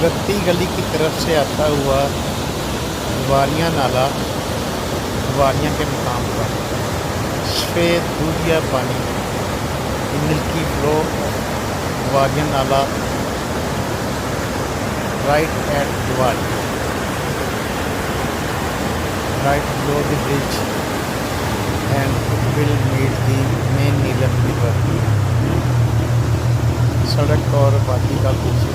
गत्ती गली की तरफ से आता हुआ वारियां नाला वारियां के मुकाम पर सफ़ेद दूधिया पानी मिल्की फ्लो वारियां नाला right at Diwali, right below the bridge, and it will meet the main Neelam River. सड़क और वादी का खूबसूरत